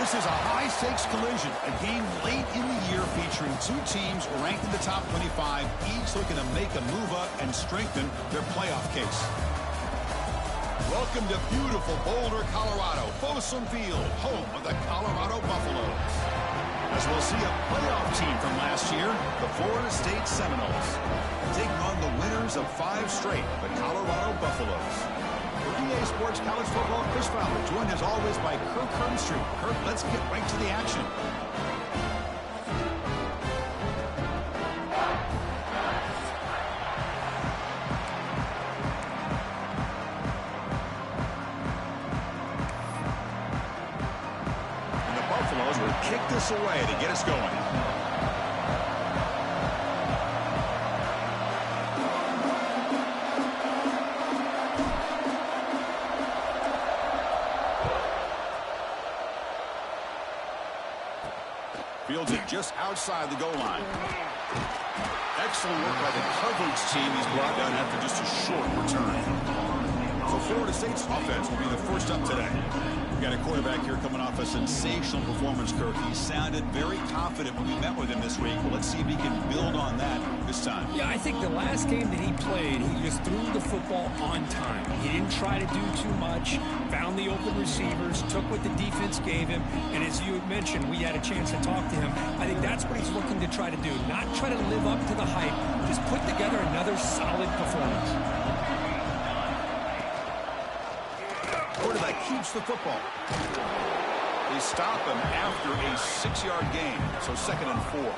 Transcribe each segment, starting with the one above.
This is a high-stakes collision, a game late in the year featuring two teams ranked in the top 25, each looking to make a move up and strengthen their playoff case. Welcome to beautiful Boulder, Colorado, Folsom Field, home of the Colorado Buffaloes. As we'll see a playoff team from last year, the Florida State Seminoles, taking on the winners of 5 straight, the Colorado Buffaloes. For EA Sports College Football, Chris Fowler, joined as always by Kirk Hermstreet. Kirk, let's get right to the action. And the Buffaloes will kick this away to get us going. Fields it just outside the goal line. Excellent work by the coverage team. He's brought down after just a short return. So Florida State's offense will be the first up today. We've got a quarterback here coming off a sensational performance, Kirk. He sounded very confident when we met with him this week. Well, let's see if he can build on that this time. Yeah, I think the last game that he played, he just threw the football on time. He didn't try to do too much, found the open receivers, took what the defense gave him, and as you had mentioned, we had a chance to talk to him. I think that's what he's looking to try to do, not try to live up to the hype, just put together another solid performance. Quarterback keeps the football. They stop him after a 6-yard gain, so 2nd and 4.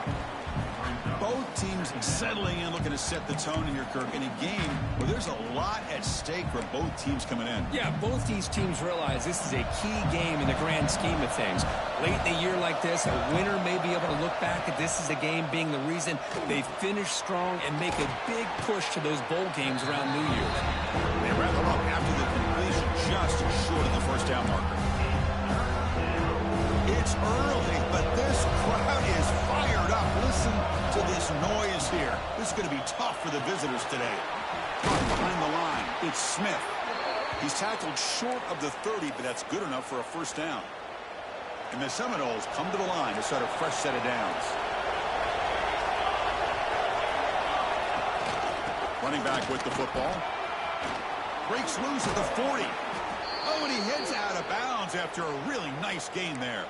Both teams settling in, looking to set the tone in here, Kirk, in a game where there's a lot at stake for both teams coming in. Yeah, both these teams realize this is a key game in the grand scheme of things. Late in a year like this, a winner may be able to look back at this as a game being the reason they finish strong and make a big push to those bowl games around New Year's. They wrap them up after the completion, just short of the first down marker. It's early, but this crowd is fired up. Listen to this noise here. This is going to be tough for the visitors today. Behind the line, it's Smith. He's tackled short of the 30, but that's good enough for a first down. And the Seminoles come to the line to start a fresh set of downs. Running back with the football. Breaks loose at the 40. Oh, and he heads out of bounds after a really nice gain there.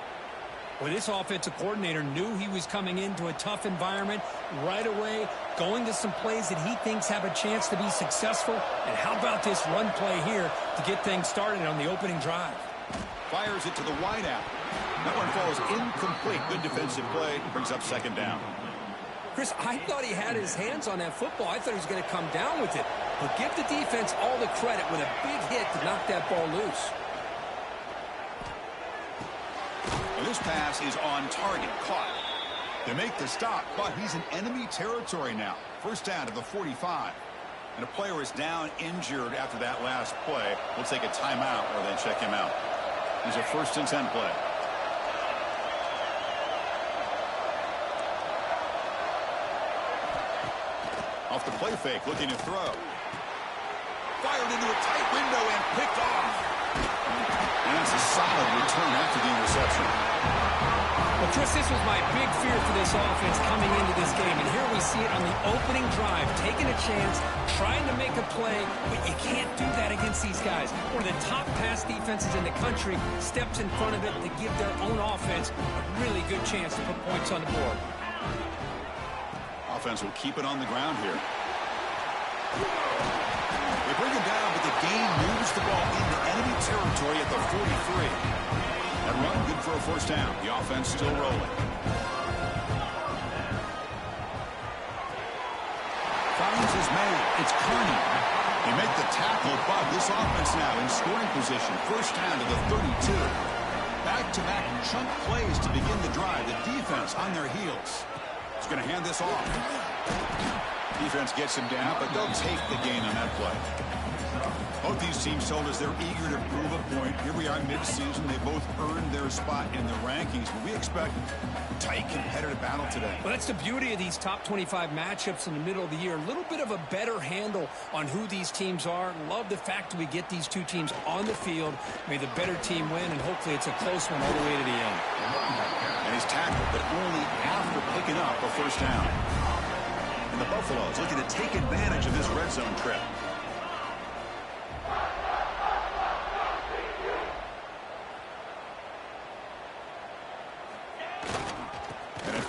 Well, this offensive coordinator knew he was coming into a tough environment right away, going to some plays that he thinks have a chance to be successful. And how about this run play here to get things started on the opening drive? Fires it to the wideout. That one falls incomplete. Good defensive play. Brings up 2nd down. Chris, I thought he had his hands on that football. I thought he was going to come down with it. But give the defense all the credit with a big hit to knock that ball loose. And this pass is on target. Caught. They make the stop, but he's in enemy territory now. First down to the 45. And a player is down injured after that last play. We'll take a timeout or then check him out. He's a 1st and 10 play. Off the play fake, looking to throw. Fired into a tight window and picked off. And that's a solid return after the interception. Well, Chris, this was my big fear for this offense coming into this game. And here we see it on the opening drive, taking a chance, trying to make a play, but you can't do that against these guys. One of the top pass defenses in the country steps in front of it to give their own offense a really good chance to put points on the board. Offense will keep it on the ground here. They bring him down, but the gain moves the ball into enemy territory at the 43. That run good for a first down. The offense still rolling. Finds his man. It's Kearney. They make the tackle, this offense now in scoring position. First down to the 32. Back-to-back chunk plays to begin the drive. The defense on their heels. He's going to hand this off. Defense gets him down, but they'll take the gain on that play. Both these teams told us they're eager to prove a point. Here we are mid-season. They both earned their spot in the rankings, but we expect a tight, competitive battle today. Well, that's the beauty of these top 25 matchups in the middle of the year. A little bit of a better handle on who these teams are. Love the fact that we get these two teams on the field. May the better team win, and hopefully it's a close one all the way to the end. And he's tackled, but only after picking up a first down. And the Buffaloes looking to take advantage of this red zone trip.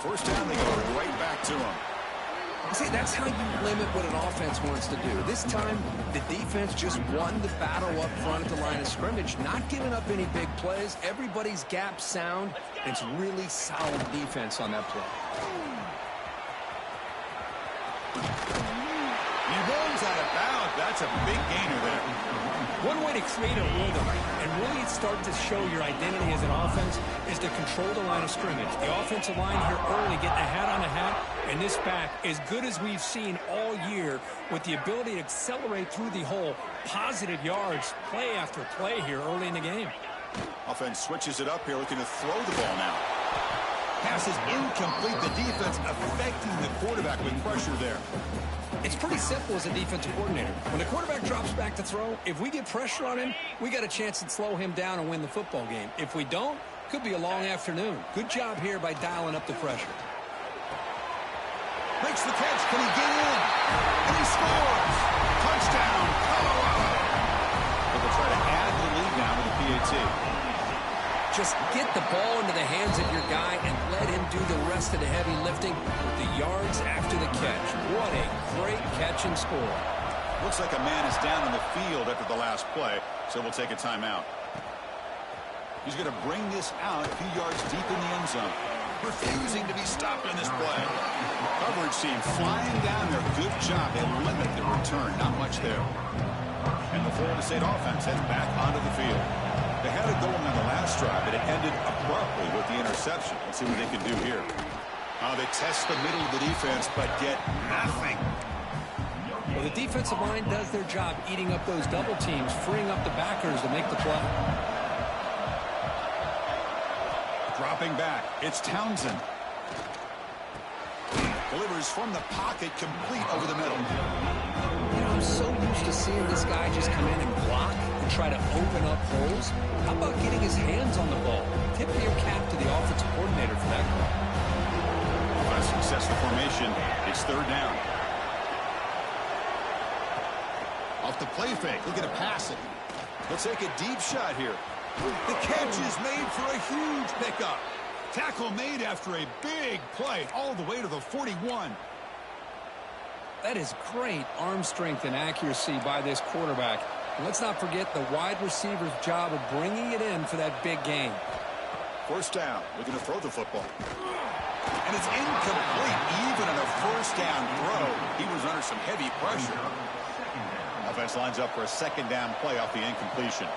First down, they go right back to him. See, that's how you limit what an offense wants to do. This time, the defense just won the battle up front at the line of scrimmage, not giving up any big plays. Everybody's gap sound. It's really solid defense on that play. He rolls out of bounds. That's a big gainer there. One way to create a rhythm and really start to show your identity as an offense is to control the line of scrimmage. The offensive line here early getting a hat on a hat, and this back as good as we've seen all year with the ability to accelerate through the hole. Positive yards, play after play here early in the game. Offense switches it up here, looking to throw the ball now. Pass is incomplete. The defense affecting the quarterback with pressure there. It's pretty simple as a defensive coordinator. When the quarterback drops back to throw, if we get pressure on him, we got a chance to slow him down and win the football game. If we don't, could be a long afternoon. Good job here by dialing up the pressure. Makes the catch. Can he get in? And he scores. Touchdown, Colorado. But they'll try to add the lead now with the PAT. Just get the ball into the hands of your guy and let him do the rest of the heavy lifting with the yards after the catch. What a great catch and score. Looks like a man is down on the field after the last play, so we'll take a timeout. He's going to bring this out a few yards deep in the end zone. Refusing to be stopped in this play. Coverage team flying down there. Good job. They limit the return. Not much there. And the Florida State offense heads back onto the field. They had it going on the last drive, but it ended abruptly with the interception. Let's see what they can do here. They test the middle of the defense, but get nothing. Well, the defensive line does their job eating up those double teams, freeing up the backers to make the play. Dropping back, it's Townsend. Delivers from the pocket, complete over the middle. You know, I'm so used to seeing this guy just come in and block and try to open up holes. How about getting his hands on the ball? Tip your cap to the offensive coordinator for that call. A successful formation. It's third down. Off the play fake, looking to pass it. Let's take a deep shot here. The catch is made for a huge pickup. Tackle made after a big play all the way to the 41. That is great arm strength and accuracy by this quarterback. And let's not forget the wide receiver's job of bringing it in for that big gain. First down, looking to throw the football. And it's incomplete. Even on a first down throw, he was under some heavy pressure. Offense lines up for a second down play off the incompletion.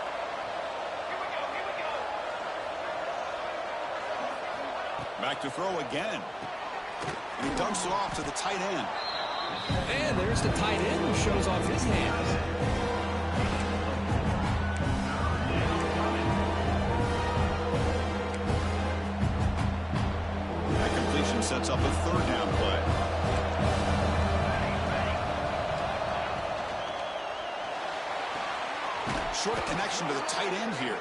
Back to throw again. And he dumps it off to the tight end. And there's the tight end who shows off his hands. That completion sets up a third down play. Short connection to the tight end here.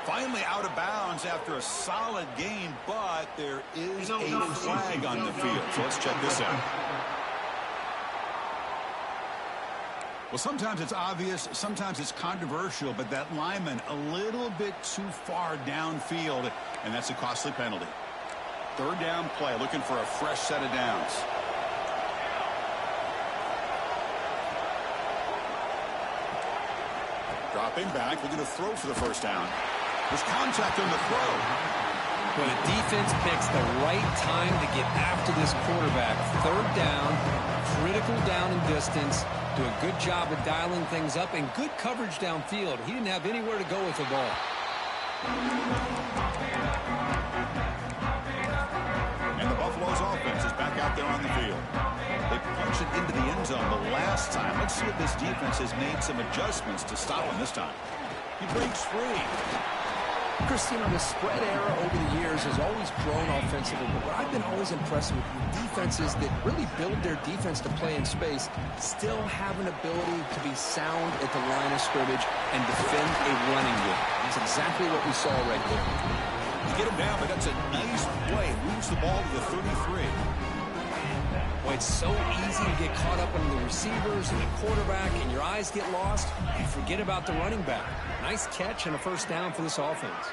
Finally out of bounds after a solid gain, but there is a flag on the field. So let's check this out. Well, sometimes it's obvious, sometimes it's controversial, but that lineman a little bit too far downfield, and that's a costly penalty. Third down play, looking for a fresh set of downs. Dropping back, looking to throw for the first down. There's contact on the throw. Well, the defense picks the right time to get after this quarterback. Third down, critical down and distance. Do a good job of dialing things up and good coverage downfield. He didn't have anywhere to go with the ball. And the Buffalo's offense is back out there on the field. They punched it into the end zone the last time. Let's see if this defense has made some adjustments to stop him this time. He breaks free. Christine, the spread era over the years has always grown offensively, but what I've been always impressed with defenses that really build their defense to play in space still have an ability to be sound at the line of scrimmage and defend a running game. That's exactly what we saw right there. You get him down, but that's a nice play. Moves the ball to the 33. Boy, it's so easy to get caught up on the receivers and the quarterback, and your eyes get lost. You forget about the running back. Nice catch and a first down for this offense.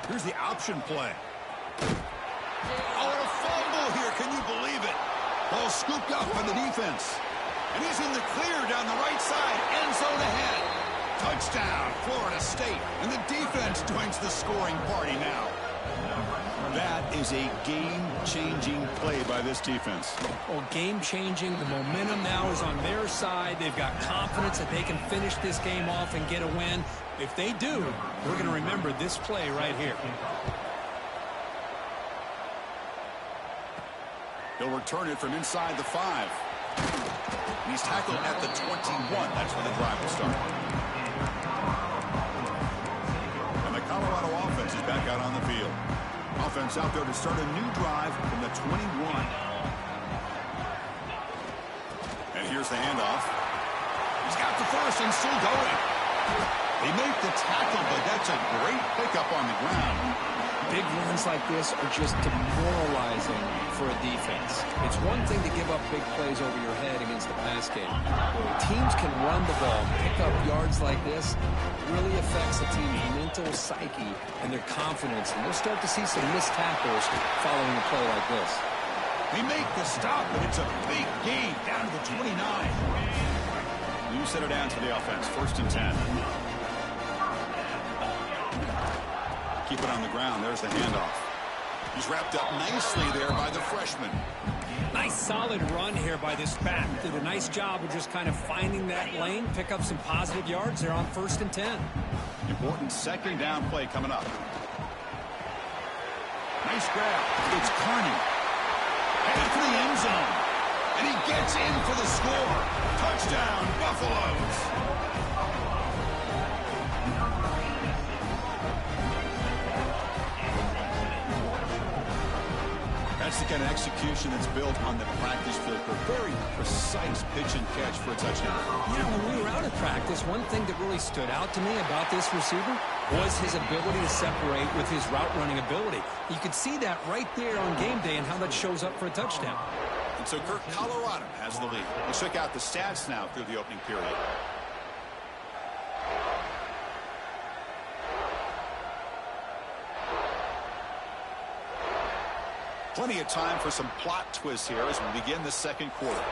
Here's the option play. Oh, and a fumble here. Can you believe it? Ball scooped up by the defense. And he's in the clear down the right side. End zone ahead. Touchdown, Florida State. And the defense joins the scoring party now. That is a game-changing play by this defense. Well, game-changing. The momentum now is on their side. They've got confidence that they can finish this game off and get a win. If they do, we're going to remember this play right here. He'll return it from inside the 5. He's tackled at the 21. That's where the drive will start. And the Colorado offense is back out on the field. Offense out there to start a new drive from the 21. And here's the handoff. He's got the first and still going. They make the tackle, but that's a great pickup on the ground. Big runs like this are just demoralizing for a defense. It's one thing to give up big plays over your head against the pass game. When teams can run the ball, pick up yards like this, it really affects the team's mental psyche and their confidence. And we'll start to see some missed tackles following a play like this. They make the stop, but it's a big gain down to the 29. You set it down to the offense. First and 10. Keep it on the ground. There's the handoff. He's wrapped up nicely there by the freshman. Nice solid run here by this back. Did a nice job of just kind of finding that lane, pick up some positive yards there on first and 10. Important second down play coming up. Nice grab. It's Carney. Headed for the end zone. And he gets in for the score. Touchdown, Buffaloes. That's the kind of execution that's built on the practice field for very precise pitch and catch for a touchdown. Yeah, when we were out of practice, one thing that really stood out to me about this receiver was his ability to separate with his route running ability. You could see that right there on game day and how that shows up for a touchdown. And so Kirk, Colorado has the lead. Let's check out the stats now through the opening period. Plenty of time for some plot twists here as we begin the second quarter.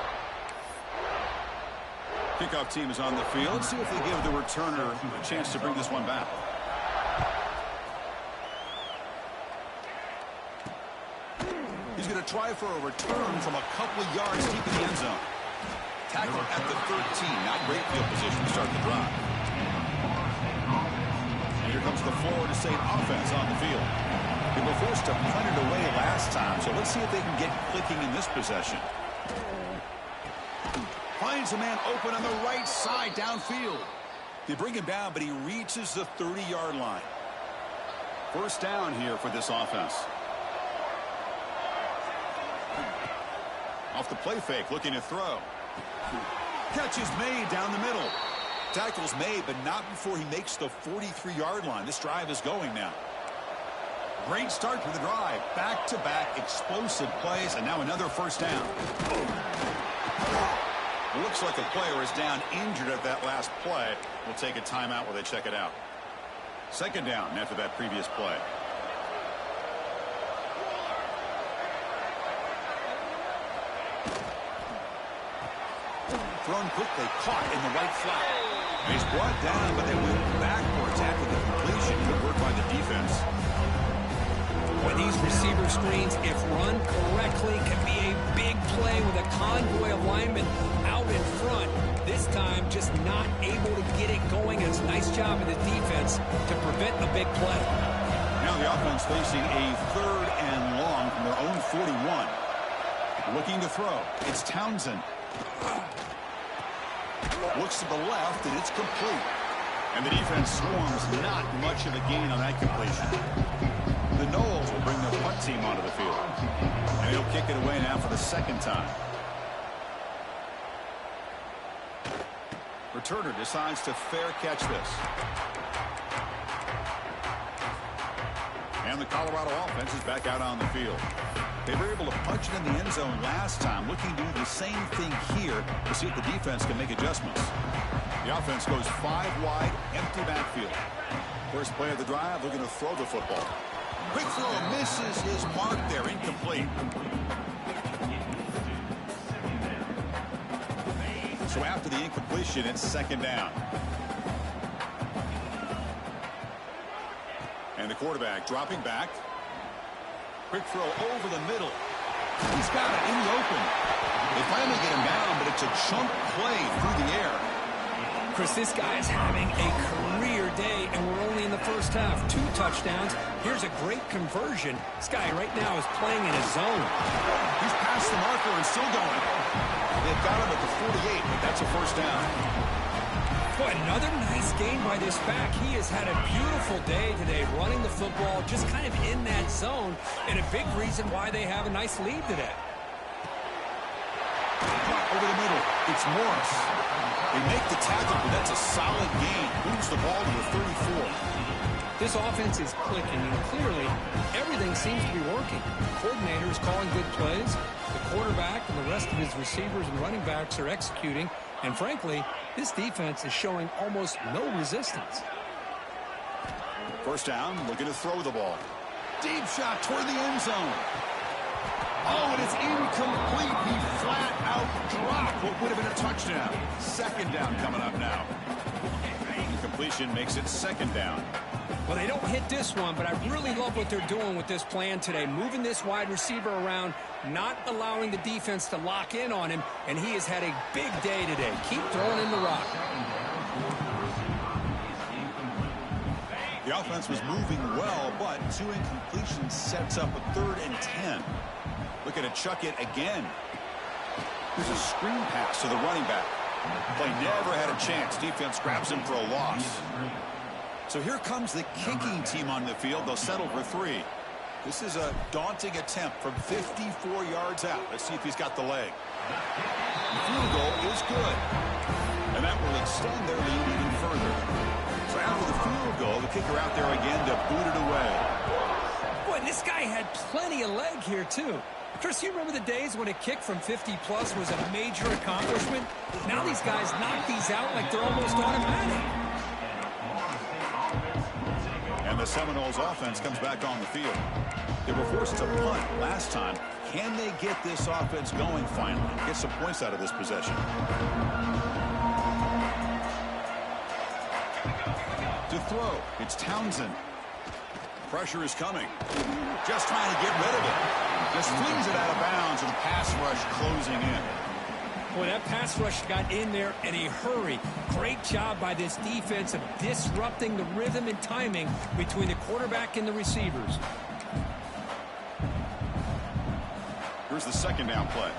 Kickoff team is on the field. Let's see if they give the returner a chance to bring this one back. He's going to try for a return from a couple of yards deep in the end zone. Tackle at the 13. Not great field position to start the drive. And here comes the Florida State offense on the field. They were forced to punt it away last time, so let's see if they can get clicking in this possession. Finds a man open on the right side downfield. They bring him down, but he reaches the 30-yard line. First down here for this offense. Off the play fake, looking to throw. Catch is made down the middle. Tackle's made, but not before he makes the 43-yard line. This drive is going now. Great start to the drive. Back-to-back explosive plays, and now another first down. Looks like a player is down injured at that last play. We'll take a timeout while they check it out. Second down after that previous play. Thrown quickly, caught in the right flat. He's brought down, but they went backwards after the completion. Good work by the defense. Boy, these receiver screens, if run correctly, can be a big play with a convoy of linemen out in front. This time, just not able to get it going. It's a nice job of the defense to prevent a big play. Now the offense facing a 3rd and long from their own 41. Looking to throw. It's Townsend. Looks to the left, and it's complete. And the defense swarms not much of a gain on that completion. The Noles will bring their punt team onto the field. And he'll kick it away now for the 2nd time. Returner decides to fair catch this. And the Colorado offense is back out on the field. They were able to punch it in the end zone last time, looking to do the same thing here to see if the defense can make adjustments. The offense goes 5 wide, empty backfield. First play of the drive, looking to throw the football. Quick throw, misses his mark there, incomplete. So after the incompletion, it's 2nd down. And the quarterback dropping back. Quick throw over the middle. He's got it in the open. They finally get him down, but it's a chunk play through the air. Chris, this guy is having a career day, and we're only in the first half. 2 touchdowns. Here's a great conversion. This guy right now is playing in his zone. He's past the marker and still going. They've got him at the 48, but that's a 1st down. Boy, another nice game by this back. He has had a beautiful day today running the football, just kind of in that zone, and a big reason why they have a nice lead today. Over the middle, it's Morris. They make the tackle, but that's a solid gain. Moves the ball to the 34. This offense is clicking, and clearly everything seems to be working. The coordinator is calling good plays. The quarterback and the rest of his receivers and running backs are executing. And frankly, this defense is showing almost no resistance. 1st down, looking to throw the ball. Deep shot toward the end zone. Oh, and it's incomplete. He flat out dropped what would have been a touchdown. 2nd down coming up now. Incompletion makes it 2nd down. Well, they don't hit this one, but I really love what they're doing with this plan today. Moving this wide receiver around, not allowing the defense to lock in on him, and he has had a big day today. Keep throwing in the rock. The offense was moving well, but 2 incompletions sets up a 3rd and 10. Looking to chuck it again. There's a screen pass to the running back. Play never had a chance. Defense grabs him for a loss. So here comes the kicking team on the field. They'll settle for 3. This is a daunting attempt from 54 yards out. Let's see if he's got the leg. The field goal is good. And that will extend their lead even further. So after the field goal, the kicker out there again to boot it away. Boy, this guy had plenty of leg here, too. Chris, you remember the days when a kick from 50-plus was a major accomplishment? Now these guys knock these out like they're almost automatic. And the Seminoles offense comes back on the field. They were forced to punt last time. Can they get this offense going finally? Get some points out of this possession. To throw, it's Townsend. Pressure is coming. Just trying to get rid of it. Just flings it out of bounds, and the pass rush closing in. Boy, that pass rush got in there in a hurry. Great job by this defense of disrupting the rhythm and timing between the quarterback and the receivers. Here's the 2nd down play.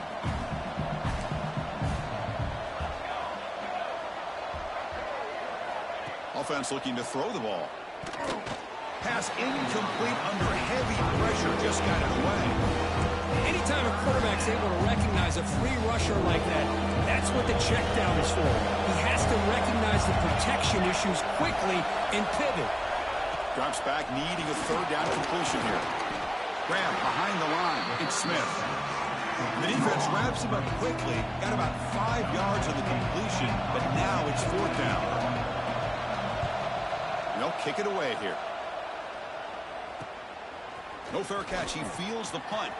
Offense looking to throw the ball. Pass incomplete under heavy pressure, just got it away. Anytime a quarterback's able to recognize a free rusher like that, that's what the check down is for. He has to recognize the protection issues quickly and pivot. Drops back, needing a 3rd down completion here. Grab behind the line. It's Smith. The defense wraps him up quickly. Got about 5 yards on the completion, but now it's 4th down. And they'll kick it away here. No fair catch. He feels the punt.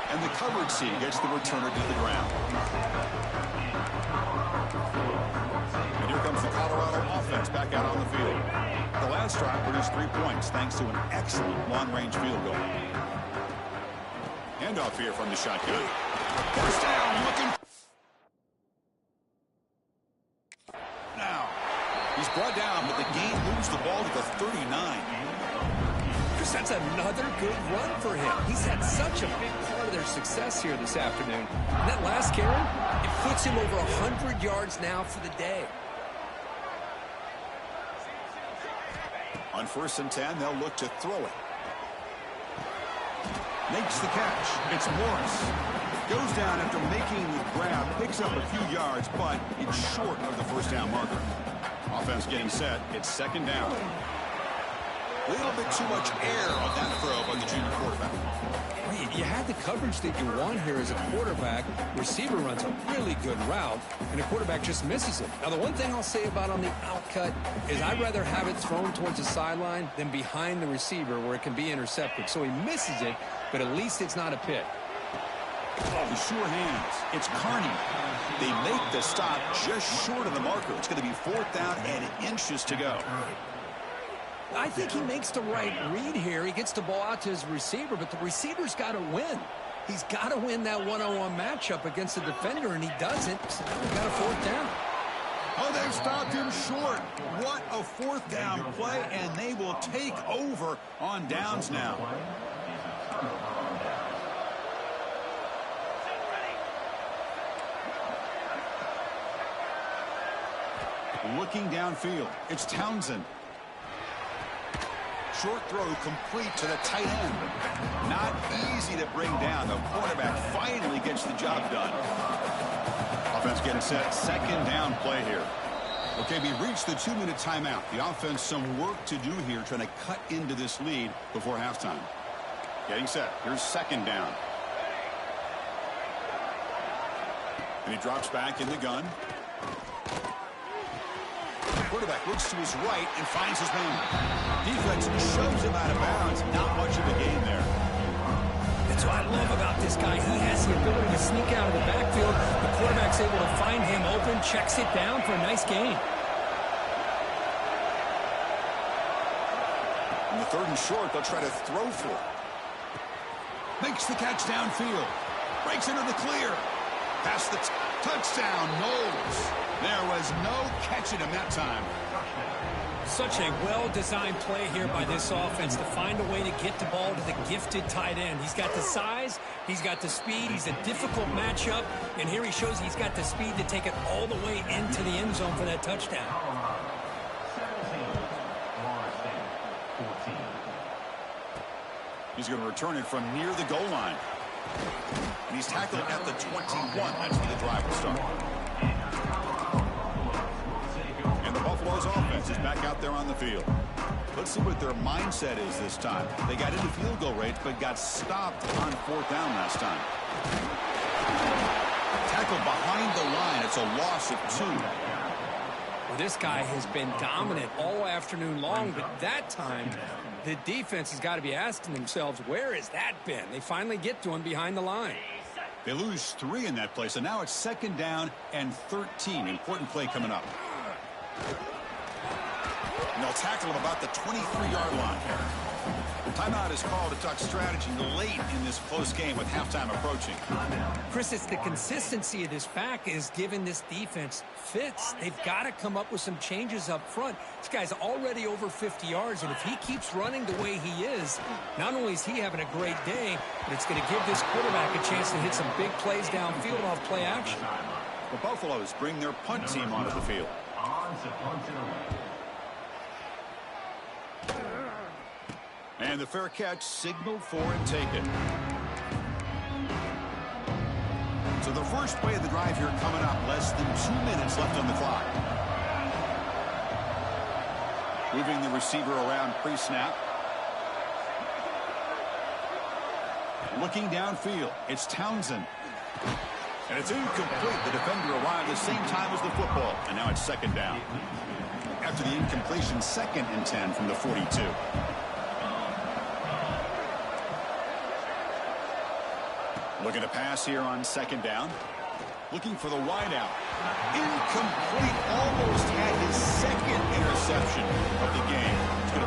And the coverage C gets the returner to the ground. And here comes the Colorado offense back out on the field. The last last drive produced 3 points thanks to an excellent long-range field goal. Handoff here from the shotgun. First down, looking. Now, he's brought down, but the gain moves the ball to the 39. That's another good run for him. He's had such a big part of their success here this afternoon. And that last carry, it puts him over 100 yards now for the day. On 1st and 10, they'll look to throw it. Makes the catch. It's Morris. Goes down after making the grab, picks up a few yards, but it's short of the first down marker. Offense getting set. It's 2nd down. A little bit too much air on that throw by the junior quarterback. You had the coverage that you want here as a quarterback. Receiver runs a really good route, and the quarterback just misses it. Now, the one thing I'll say about on the outcut is I'd rather have it thrown towards the sideline than behind the receiver where it can be intercepted. So he misses it, but at least it's not a pick. The sure hands. It's Carney. They make the stop just short of the marker. It's going to be 4th down and inches to go. I think he makes the right read here. He gets the ball out to his receiver, but the receiver's got to win. He's got to win that one-on-one matchup against the defender, and he doesn't. So now we've got a 4th down. Oh, they've stopped him short. What a 4th down play, and they will take over on downs now. Looking downfield, it's Townsend. Short throw complete to the tight end. Not easy to bring down. The quarterback finally gets the job done. Offense getting set. 2nd down play here. Okay, we reached the 2-minute timeout. The offense some work to do here trying to cut into this lead before halftime. Getting set. Here's 2nd down. And he drops back in the gun. Quarterback looks to his right and finds his man. Defense shoves him out of bounds. Not much of a gain there. That's what I love about this guy. He has the ability to sneak out of the backfield. The quarterback's able to find him open, checks it down for a nice gain. In the 3rd and short, they'll try to throw for it. Makes the catch downfield. Breaks into the clear. Past the touchdown, Knowles. There was no catching him that time. Such a well-designed play here by this offense to find a way to get the ball to the gifted tight end. He's got the size, he's got the speed, he's a difficult matchup, and here he shows he's got the speed to take it all the way into the end zone for that touchdown. He's going to return it from near the goal line. And he's tackled at the 21. That's where the drive will start. And the Buffalo's offense is back out there on the field. Let's see what their mindset is this time. They got into field goal range, but got stopped on 4th down last time. Tackled behind the line. It's a loss of 2. Well, this guy has been dominant all afternoon long, but that time the defense has got to be asking themselves, where has that been? They finally get to him behind the line. They lose 3 in that play, so now it's 2nd down and 13. Important play coming up. And they'll tackle him about the 23-yard line. Timeout is called to talk strategy late in this close game with halftime approaching. Chris, it's the consistency of this back is giving this defense fits. They've got to come up with some changes up front. This guy's already over 50 yards, and if he keeps running the way he is, not only is he having a great day, but it's going to give this quarterback a chance to hit some big plays downfield off play action. The Buffaloes bring their punt team onto the field. And the fair catch signaled for and taken. So the first play of the drive here coming up. Less than 2 minutes left on the clock. Moving the receiver around pre-snap. Looking downfield. It's Townsend. And it's incomplete. The defender arrived the same time as the football. And now it's 2nd down. After the incompletion, 2nd and 10 from the 42. Looking to pass here on 2nd down. Looking for the wideout. Incomplete. Almost had his 2nd interception of the game. It's going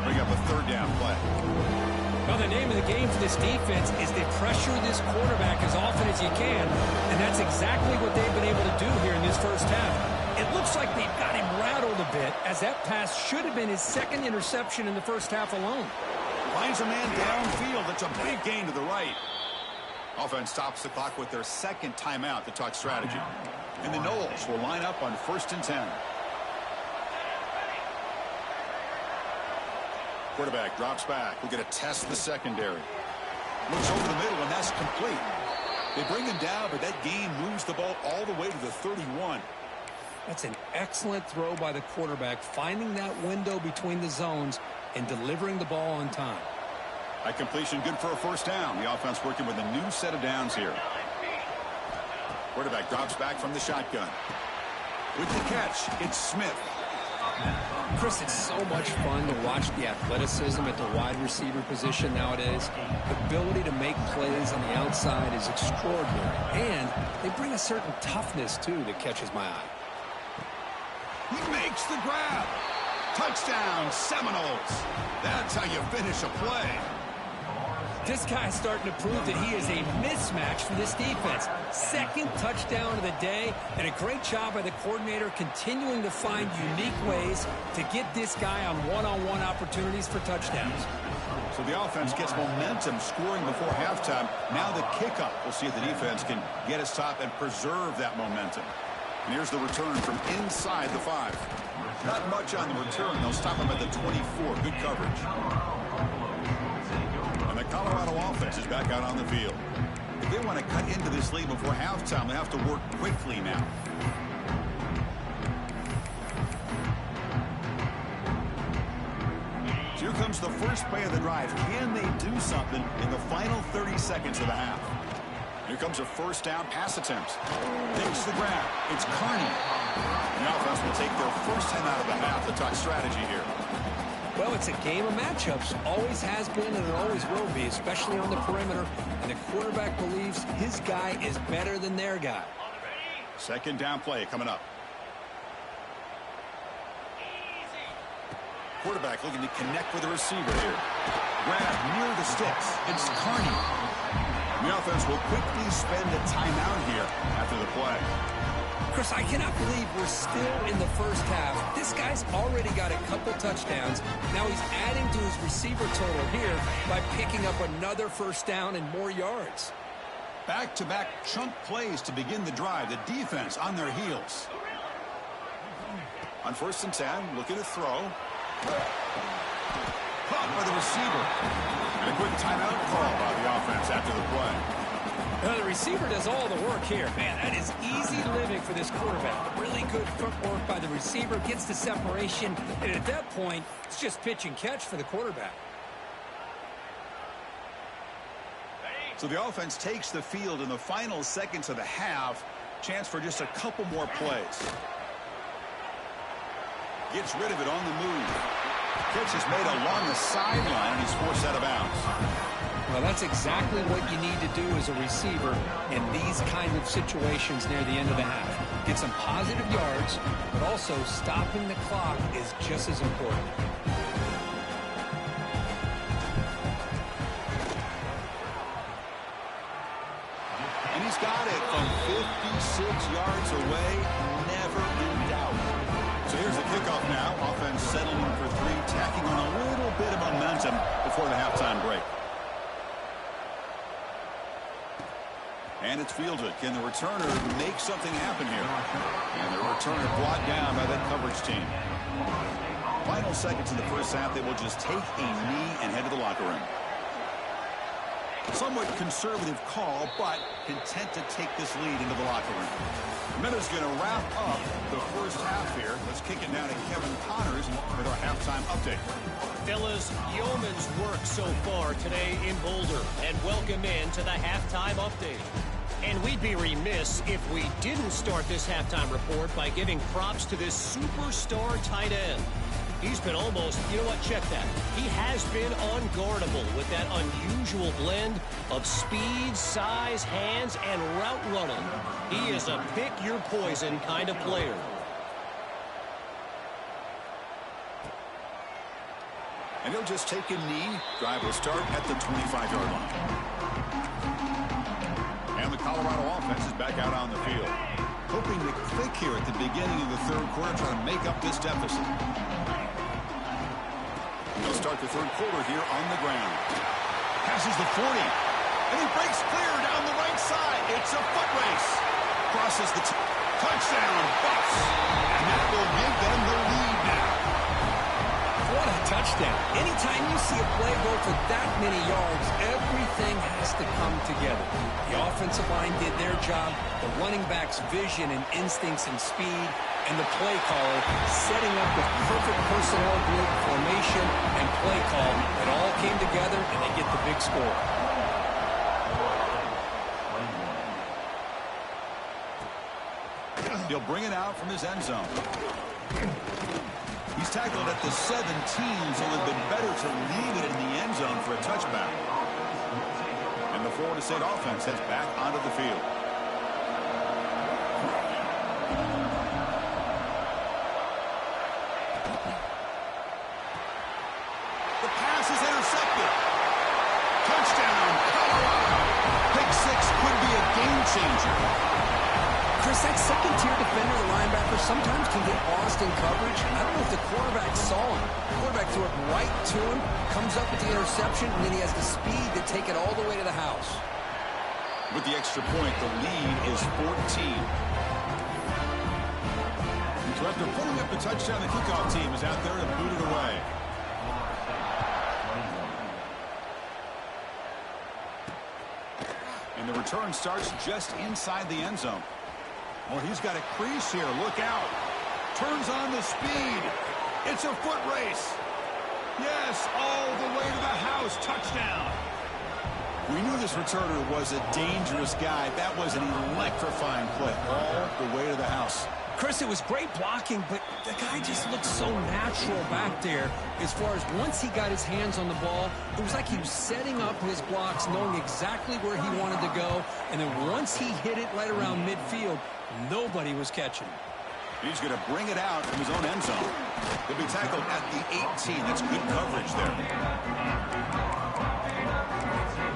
Well, the name of the game for this defense is they pressure this quarterback as often as you can, and that's exactly what they've been able to do here in this first half. It looks like they've got him rattled a bit, as that pass should have been his second interception in the first half alone. Finds a man downfield. That's a big gain to the right. Offense stops the clock with their second timeout to talk strategy. And the Noles will line up on 1st and 10. Quarterback drops back. We're going to test the secondary. Looks over the middle, and that's complete. They bring him down, but that gain moves the ball all the way to the 31. That's an excellent throw by the quarterback, finding that window between the zones and delivering the ball on time. That completion good for a first down. The offense working with a new set of downs here. Quarterback drops back from the shotgun. With the catch, it's Smith. Chris, it's so much fun to watch the athleticism at the wide receiver position nowadays. The ability to make plays on the outside is extraordinary, and they bring a certain toughness, too, that catches my eye. He makes the grab. Touchdown, Seminoles. That's how you finish a play. This guy's starting to prove that he is a mismatch for this defense. Second touchdown of the day, and a great job by the coordinator continuing to find unique ways to get this guy on one-on-one opportunities for touchdowns. So the offense gets momentum scoring before halftime. Now the kickoff. We'll see if the defense can get a stop and preserve that momentum. And here's the return from inside the 5. Not much on the return. They'll stop him at the 24. Good coverage. And the Colorado offense is back out on the field. If they want to cut into this lead before halftime, they have to work quickly now. So here comes the first play of the drive. Can they do something in the final 30 seconds of the half? Here comes a first down pass attempt. Takes the grab. It's Carney. The offense will take their first 10 out of the half to talk strategy here. Well, it's a game of matchups. Always has been and it always will be, especially on the perimeter. And the quarterback believes his guy is better than their guy. Second down play coming up. Quarterback looking to connect with the receiver here. Grab near the sticks. It's Carney. The offense will quickly spend a timeout here after the play. Chris, I cannot believe we're still in the first half. This guy's already got a couple touchdowns. Now he's adding to his receiver total here by picking up another first down and more yards. Back-to-back chunk plays to begin the drive. The defense on their heels. On 1st and 10, looking to throw. Caught by the receiver. And a quick timeout call by the offense after the play. Now, the receiver does all the work here. Man, that is easy living for this quarterback. Really good footwork by the receiver, gets the separation, and at that point, it's just pitch and catch for the quarterback. So the offense takes the field in the final seconds of the half. Chance for just a couple more plays. Gets rid of it on the move. Catch is made along the sideline, and he's forced out of bounds. Well, that's exactly what you need to do as a receiver in these kind of situations near the end of the half. Get some positive yards, but also stopping the clock is just as important. And he's got it from 56 yards away, never in doubt. So here's the kickoff now. Offense settling for 3, tacking on a little bit of momentum before the halftime break. And it's fielded. Can the returner make something happen here? And the returner brought down by that coverage team. Final seconds in the first half, they will just take a knee and head to the locker room. Somewhat conservative call, but content to take this lead into the locker room. Minuta's going to wrap up the first half here. Let's kick it now to Kevin Connors with our halftime update. Fellas, yeoman's work so far today in Boulder, and welcome in to the halftime update. And we'd be remiss if we didn't start this halftime report by giving props to this superstar tight end. He's been almost, you know what, check that. He has been unguardable with that unusual blend of speed, size, hands, and route running. He is a pick-your-poison kind of player. And he'll just take a knee. Drive will start at the 25-yard line. And the Colorado offense is back out on the field. Hoping to click here at the beginning of the third quarter, trying to make up this deficit. They'll start the third quarter here on the ground. Passes the 40. And he breaks clear down the right side. It's a foot race. Crosses the touchdown. Bucks. And that will give them the lead now. What a touchdown. Anytime you see a play go for that many yards, everything has to come together. The offensive line did their job, the running back's vision and instincts and speed, and the play caller setting up the perfect personnel group, formation, and play call. It all came together, and they get the big score. He'll bring it out from his end zone. He's tackled at the 17, so it would have been better to leave it in the end zone for a touchback. And the Florida State offense heads back onto the field. The pass is intercepted. Touchdown, Colorado. Pick six could be a game changer. Chris, that second-tier defender, the linebacker, sometimes can get lost in coverage. I don't know if the quarterback saw him. The quarterback threw it right to him, comes up with the interception, and then he has the speed to take it all the way to the house. With the extra point, the lead is 14. So after pulling up the touchdown, the kickoff team is out there to boot it away. And the return starts just inside the end zone. Well, he's got a crease here. Look out. Turns on the speed. It's a foot race. Yes, all the way to the house. Touchdown. We knew this returner was a dangerous guy. That was an electrifying play all the way to the house. Chris, it was great blocking, but the guy just looked so natural back there as far as once he got his hands on the ball, it was like he was setting up his blocks, knowing exactly where he wanted to go, and then once he hit it right around midfield, nobody was catching. He's going to bring it out from his own end zone. He'll be tackled at the 18. That's good coverage there.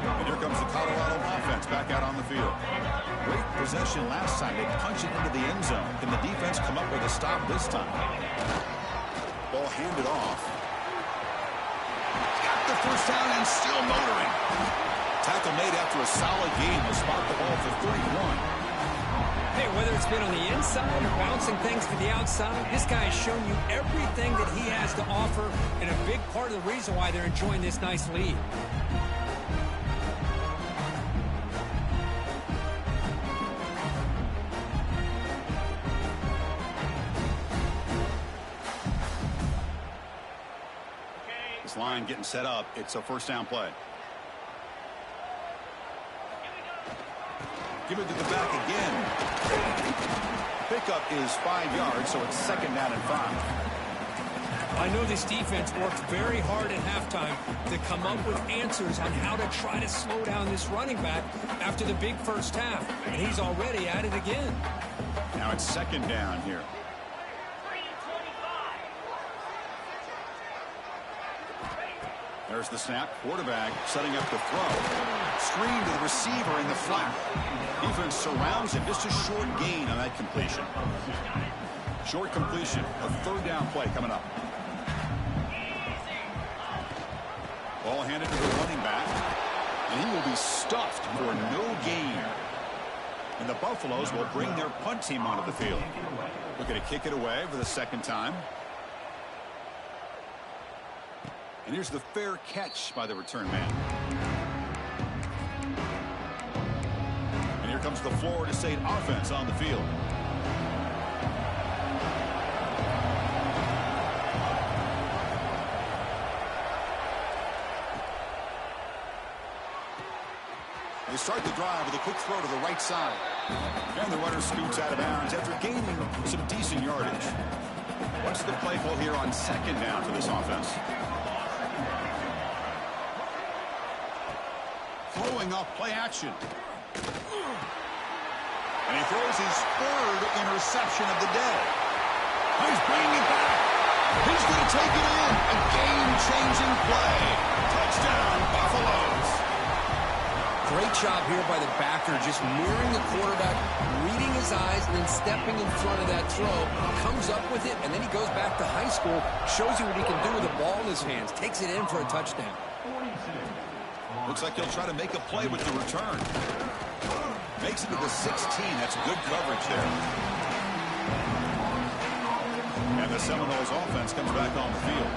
And here comes the Colorado offense back out on the field. Great possession last time. They punch it into the end zone. Can the defense come up with a stop this time? Ball handed off. Got the first down and still motoring. Tackle made after a solid game. Will spot the ball for 31. Hey, whether it's been on the inside or bouncing things to the outside, this guy has shown you everything that he has to offer, and a big part of the reason why they're enjoying this nice lead. This line getting set up. It's a first down play. Give it to the back again. Pickup is 5 yards, so it's second down and 5. I know this defense worked very hard at halftime to come up with answers on how to try to slow down this running back after the big first half, and he's already at it again. Now it's second down here. There's the snap. Quarterback setting up the throw. Screen to the receiver in the flat. Defense surrounds him. Just a short gain on that completion. Short completion. A third down play coming up. Ball handed to the running back. And he will be stuffed for no gain. And the Buffaloes will bring their punt team onto the field. Looking to kick it away for the second time. And here's the fair catch by the return man. And here comes the Florida State offense on the field. They start the drive with a quick throw to the right side. And the runner scoots out of bounds after gaining some decent yardage. What's the play call here on second down for this offense? Throwing off play action. And he throws his third interception of the day. He's bringing it back. He's going to take it in. A game game-changing play. Touchdown, Buffaloes. Great job here by the backer, just mirroring the quarterback, reading his eyes, and then stepping in front of that throw. Comes up with it, and then he goes back to high school, shows you what he can do with the ball in his hands, takes it in for a touchdown. Looks like he'll try to make a play with the return. Makes it to the 16. That's good coverage there. And the Seminoles offense comes back on the field.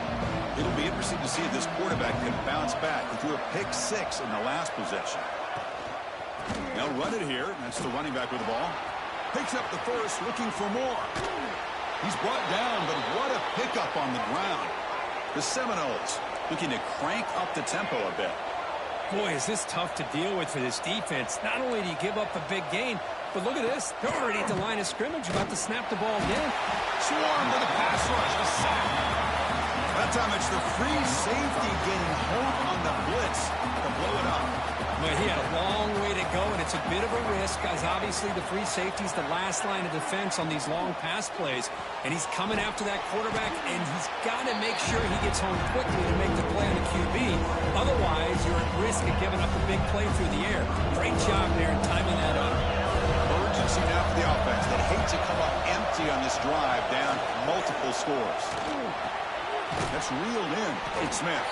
It'll be interesting to see if this quarterback can bounce back. He threw a pick-6 in the last possession. They'll run it here. That's the running back with the ball. Picks up the first, looking for more. He's brought down, but what a pickup on the ground. The Seminoles looking to crank up the tempo a bit. Boy, is this tough to deal with for this defense. Not only do you give up a big gain, but look at this. They're already at the line of scrimmage, about to snap the ball again. Swarm with a pass rush, a sack. That time it's the free safety getting home on the blitz to blow it up. Well, he had a long way to go, and it's a bit of a risk, guys. Obviously, the free safety's the last line of defense on these long pass plays, and he's coming after that quarterback, and he's got to make sure he gets home quickly to make the play on the QB. Otherwise, you're at risk of giving up a big play through the air. Great job there in timing that up. Urgency now for the offense. They hate to come up empty on this drive, down multiple scores. That's reeled in. It's Smith.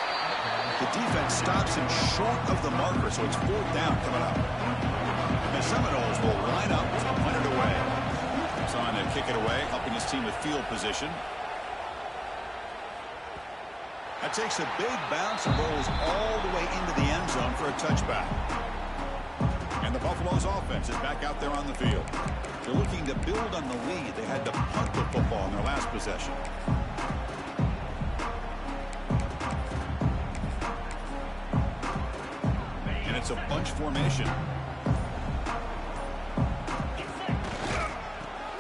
The defense stops him short of the marker, so it's 4th down coming up. And the Seminoles will line up to punt it away. Trying to kick it away, helping his team with field position. That takes a big bounce and rolls all the way into the end zone for a touchback. And the Buffaloes offense is back out there on the field. They're looking to build on the lead. They had to punt the football in their last possession. And it's a bunch formation.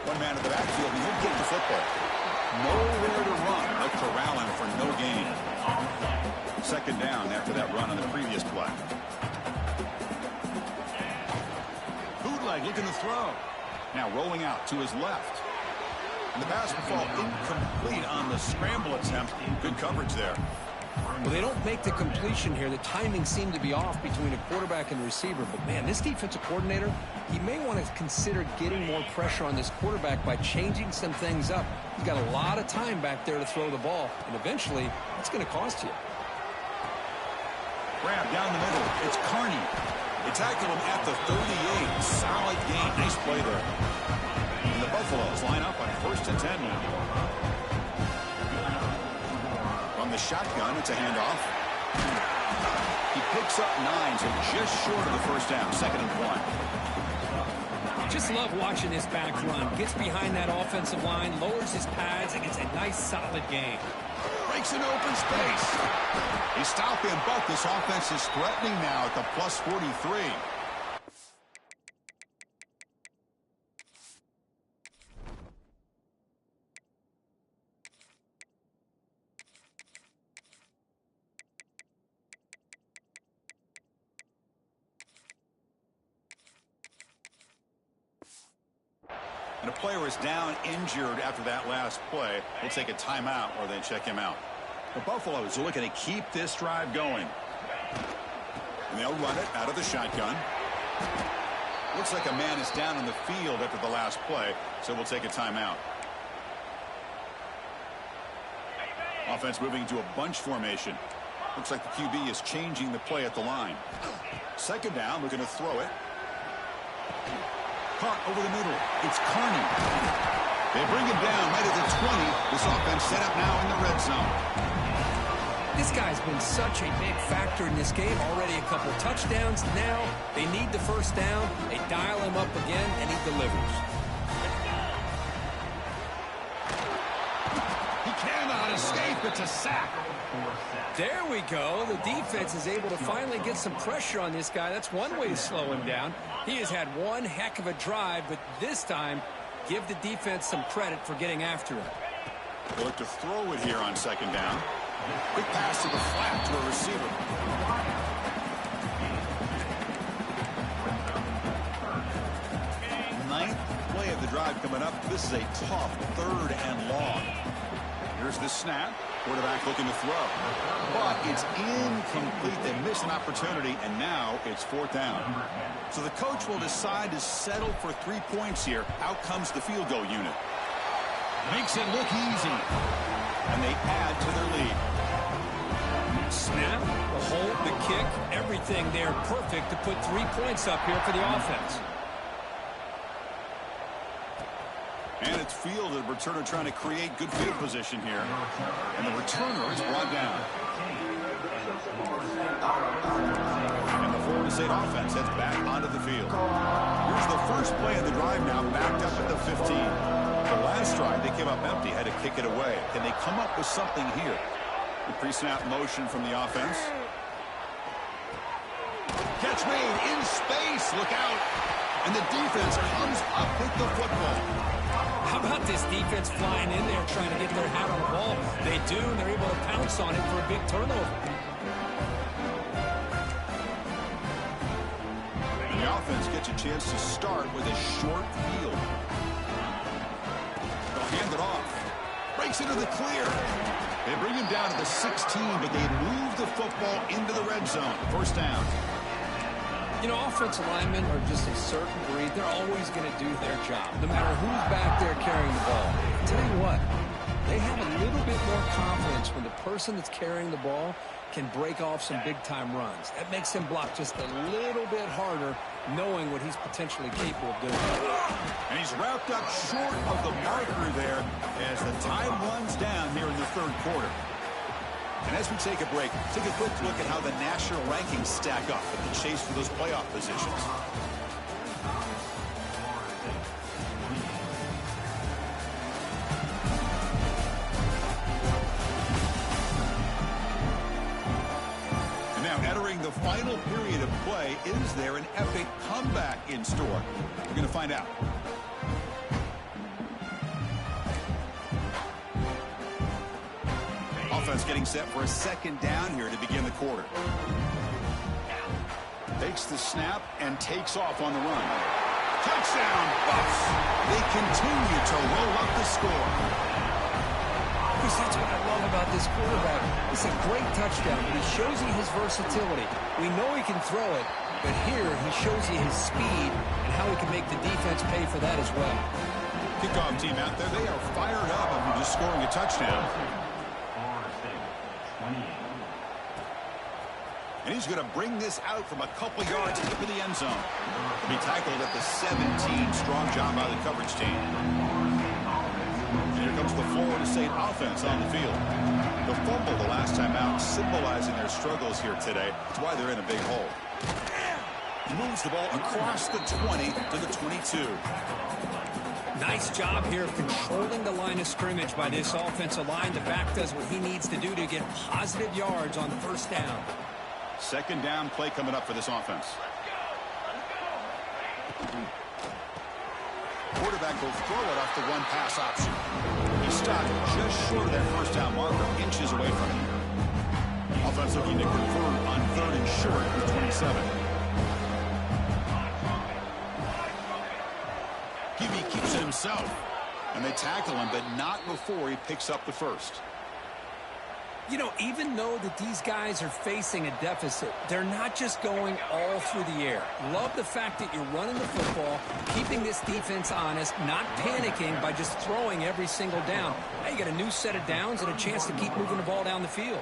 One man in the backfield, and he'll get the football. Nowhere to run. They'll corral him for no gain. 2nd down after that run on the previous play. Bootleg looking to throw. Now rolling out to his left. And the pass will fall incomplete on the scramble attempt. Good coverage there. Well, they don't make the completion here. The timing seemed to be off between a quarterback and receiver. But, man, this defensive coordinator, he may want to consider getting more pressure on this quarterback by changing some things up. He's got a lot of time back there to throw the ball, and eventually it's going to cost you. Grab down the middle. It's Carney. They tackle him at the 38. Solid gain. Nice play there. And the Buffaloes line up on 1st and 10 now. From the shotgun, it's a handoff. He picks up 9, so just short of the 1st down. 2nd and 1. Just love watching this back run. Gets behind that offensive line, lowers his pads, and gets a nice, solid gain. Breaks an open space. He stopped him, but this offense is threatening now at the plus 43. And a player is down injured after that last play. We'll take a timeout or they check him out. The Buffaloes are looking to keep this drive going. And they'll run it out of the shotgun. Looks like a man is down on the field after the last play, so we'll take a timeout. Offense moving into a bunch formation. Looks like the QB is changing the play at the line. 2nd down, looking to throw it. Caught over the middle. It's Carney. They bring him down right at the 20. This offense set up now in the red zone. This guy's been such a big factor in this game. Already a couple touchdowns. Now they need the 1st down. They dial him up again, and he delivers. He cannot escape. It's a sack. There we go. The defense is able to finally get some pressure on this guy. That's one way to slow him down. He has had one heck of a drive, but this time, give the defense some credit for getting after him. They look to throw it here on 2nd down. Quick pass to the flat to a receiver. Ninth play of the drive coming up. This is a tough 3rd and long. Here's the snap. Quarterback looking to throw. But it's incomplete. They miss an opportunity, and now it's 4th down. So the coach will decide to settle for 3 points here. Out comes the field goal unit. Makes it look easy. And they add to their lead. Snap, the hold, the kick, everything there perfect to put 3 points up here for the offense. And it's field, the returner trying to create good field position here. And the returner is brought down. And the Florida State offense heads back onto the field. Here's the first play of the drive now, backed up at the 15. The last drive, they came up empty, had to kick it away. Can they come up with something here? The pre-snap motion from the offense. Catch made in space. Look out. And the defense comes up with the football. How about this defense flying in there trying to get their hat on the ball? They do, and they're able to pounce on it for a big turnover. And the offense gets a chance to start with a short field. They'll hand it off. Breaks into the clear. They bring him down to the 16, but they move the football into the red zone. 1st down. You know, offensive linemen are just a certain breed. They're always going to do their job, no matter who's back there carrying the ball. I tell you what, they have a little bit more confidence when the person that's carrying the ball can break off some big-time runs. That makes him block just a little bit harder, knowing what he's potentially capable of doing. And he's wrapped up short of the marker there as the time runs down here in the 3rd quarter. And as we take a break, take a quick look at how the national rankings stack up in the chase for those playoff positions. And now entering the final period of play, is there an epic comeback in store? We're going to find out. Offense getting set for a 2nd down here to begin the quarter. Takes the snap and takes off on the run. Touchdown, Buffs! They continue to roll up the score. Because that's what I love about this quarterback. It's a great touchdown, but he shows you his versatility. We know he can throw it, but here he shows you his speed and how he can make the defense pay for that as well. Kickoff team out there, they are fired up after just scoring a touchdown. And he's going to bring this out from a couple yards into the end zone. He'll be tackled at the 17. Strong job by the coverage team. And here comes the Florida State offense on the field. The fumble the last time out, symbolizing their struggles here today. That's why they're in a big hole. He moves the ball across the 20 to the 22. Nice job here of controlling the line of scrimmage by this offensive line. The back does what he needs to do to get positive yards on 1st down. 2nd down play coming up for this offense. Quarterback will throw it off the one pass option. He stopped just short of that 1st down marker, inches away from him. Offense looking to convert on 3rd and short with 27. Gibby keeps it himself. And they tackle him, but not before he picks up the 1st. You know, even though that these guys are facing a deficit, they're not just going all through the air. Love the fact that you're running the football, keeping this defense honest, not panicking by just throwing every single down. Now you got a new set of downs and a chance to keep moving the ball down the field.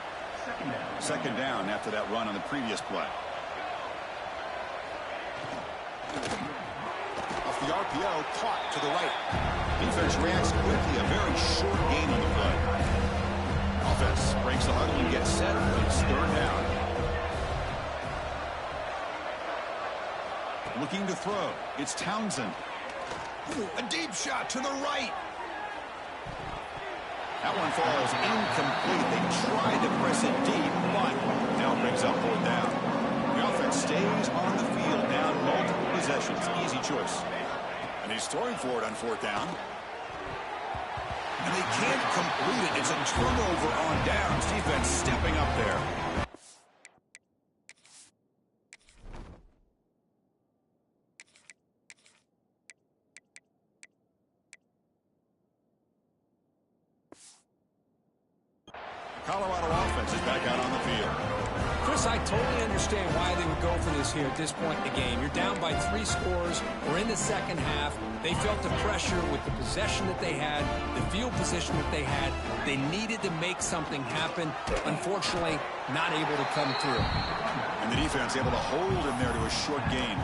2nd down after that run on the previous play. Off the RPO, caught to the right. Defense reacts quickly, a very short gain on the play. Offense breaks the huddle and gets set. It's 3rd down. Looking to throw. It's Townsend. A deep shot to the right. That one falls incomplete. They tried to press it deep, but now brings up 4th down. The offense stays on the field, down multiple possessions. Easy choice. And he's throwing for it on 4th down. And they can't complete it. It's a turnover on downs. Defense stepping up there. Colorado offense is back out on the field. Chris, I totally understand why they would go for this here at this point in the game. You're down by 3 scores. We're in the second half. They felt the pressure with the possession that they had, the field position that they had. They needed to make something happen. Unfortunately, not able to come through. And the defense able to hold him there to a short gain.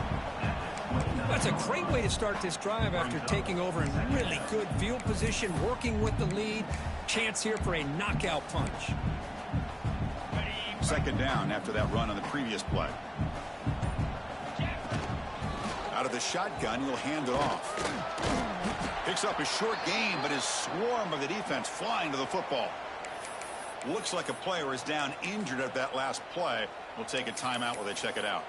That's a great way to start this drive after taking over in really good field position, working with the lead. Chance here for a knockout punch. Second down after that run on the previous play. Out of the shotgun, he'll hand it off. Picks up a short gain, but his swarm of the defense flying to the football. Looks like a player is down injured at that last play. We'll take a timeout while they check it out.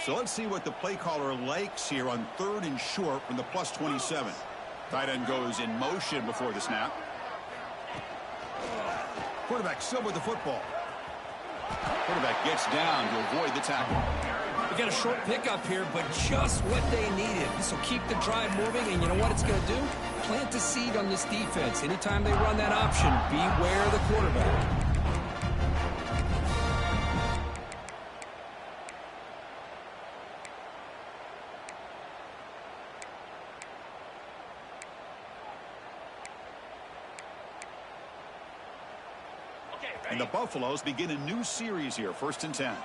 So let's see what the play caller likes here on 3rd and short from the +27. Tight end goes in motion before the snap. Quarterback still with the football. Quarterback gets down to avoid the tackle. We got a short pickup here, but just what they needed. This will keep the drive moving, and you know what it's going to do? Plant the seed on this defense. Anytime they run that option, beware the quarterback. And the Buffaloes begin a new series here, 1st and 10.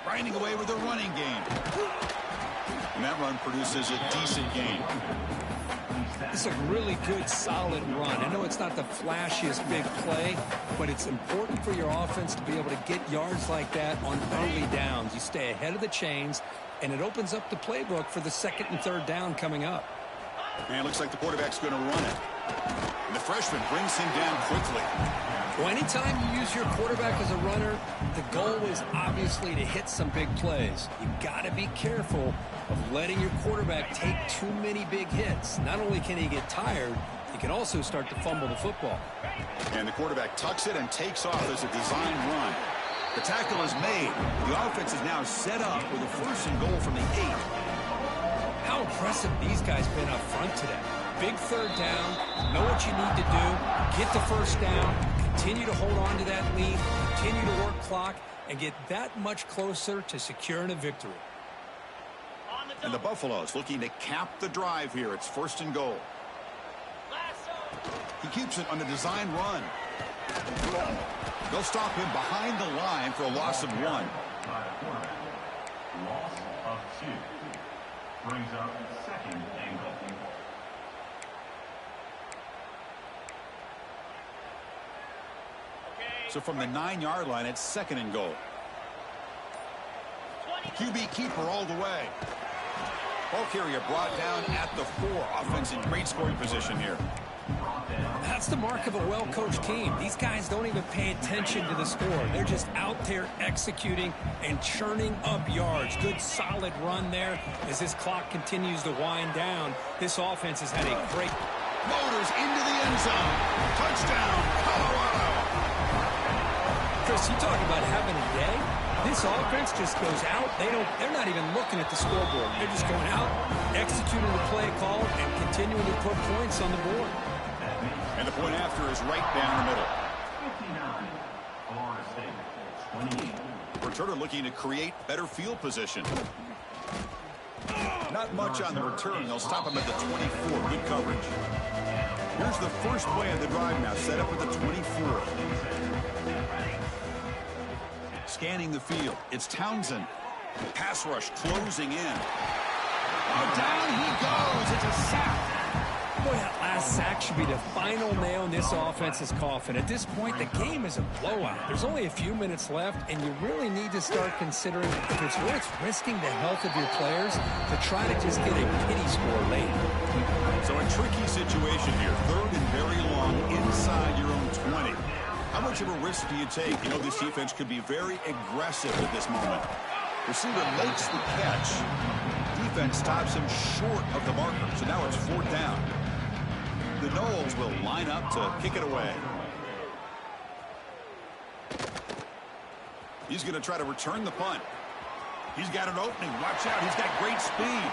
Grinding away with a running game. And that run produces a decent gain. This is a really good, solid run. I know it's not the flashiest big play, but it's important for your offense to be able to get yards like that on early downs. You stay ahead of the chains, and it opens up the playbook for the 2nd and 3rd down coming up. And it looks like the quarterback's going to run it. And the freshman brings him down quickly. Well, anytime you use your quarterback as a runner, the goal is obviously to hit some big plays. You've got to be careful of letting your quarterback take too many big hits. Not only can he get tired, he can also start to fumble the football. And the quarterback tucks it and takes off as a design run. The tackle is made. The offense is now set up with a 1st and goal from the 8. How impressive these guys been up front today. Big 3rd down, know what you need to do, get the 1st down, continue to hold on to that lead, continue to work clock, and get that much closer to securing a victory. And the Buffaloes looking to cap the drive here. It's 1st and goal. He keeps it on the design run. They'll stop him behind the line for a loss of 1. Loss of 2. Brings up 2nd and goal. So from the 9-yard line, it's 2nd and goal. QB keeper all the way. Ball carrier brought down at the 4. Offense in great scoring position here. That's the mark of a well-coached team. These guys don't even pay attention to the score. They're just out there executing and churning up yards. Good, solid run there as this clock continues to wind down. This offense has had a great... Motors into the end zone. Touchdown, Colorado. Chris, you talk about having a day. This offense just goes out. They're not even looking at the scoreboard. They're just going out, executing the play call, and continuing to put points on the board. And the point after is right down the middle. 59, Florida State, 28. Returner looking to create better field position. Not much on the return. They'll stop him at the 24. Good coverage. Here's the first play of the drive now, set up at the 24. Scanning the field. It's Townsend. Pass rush closing in. Oh, down he goes. It's a sack. Boy, that last sack should be the final nail in this offense's coffin. At this point, the game is a blowout. There's only a few minutes left, and you really need to start considering if it's worth risking the health of your players to try to just get a pity score late. So a tricky situation here. 3rd and very long inside your own 20. How much of a risk do you take? You know, this defense could be very aggressive at this moment. Receiver makes the catch. Defense stops him short of the marker. So now it's 4th down. The Noles will line up to kick it away. He's going to try to return the punt. He's got an opening. Watch out. He's got great speed.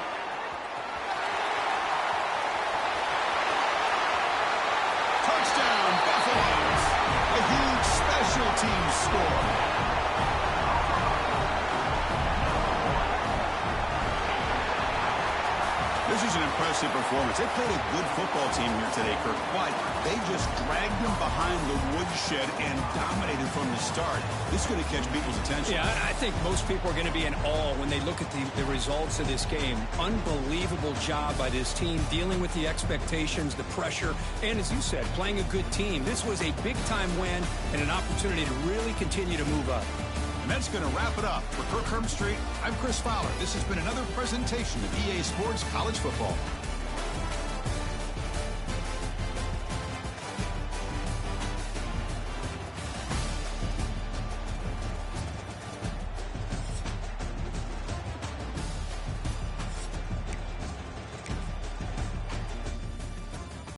Touchdown, Buffaloes. A huge special teams score. This is an impressive performance. They played a good football team here today, Kirk, but they just dragged them behind the woodshed and dominated from the start. This is going to catch people's attention. Yeah, I think most people are going to be in awe when they look at the results of this game. Unbelievable job by this team, dealing with the expectations, the pressure, and as you said, playing a good team. This was a big-time win and an opportunity to really continue to move up. And that's going to wrap it up. For Kirk Herbstreit, I'm Chris Fowler. This has been another presentation of EA Sports College Football.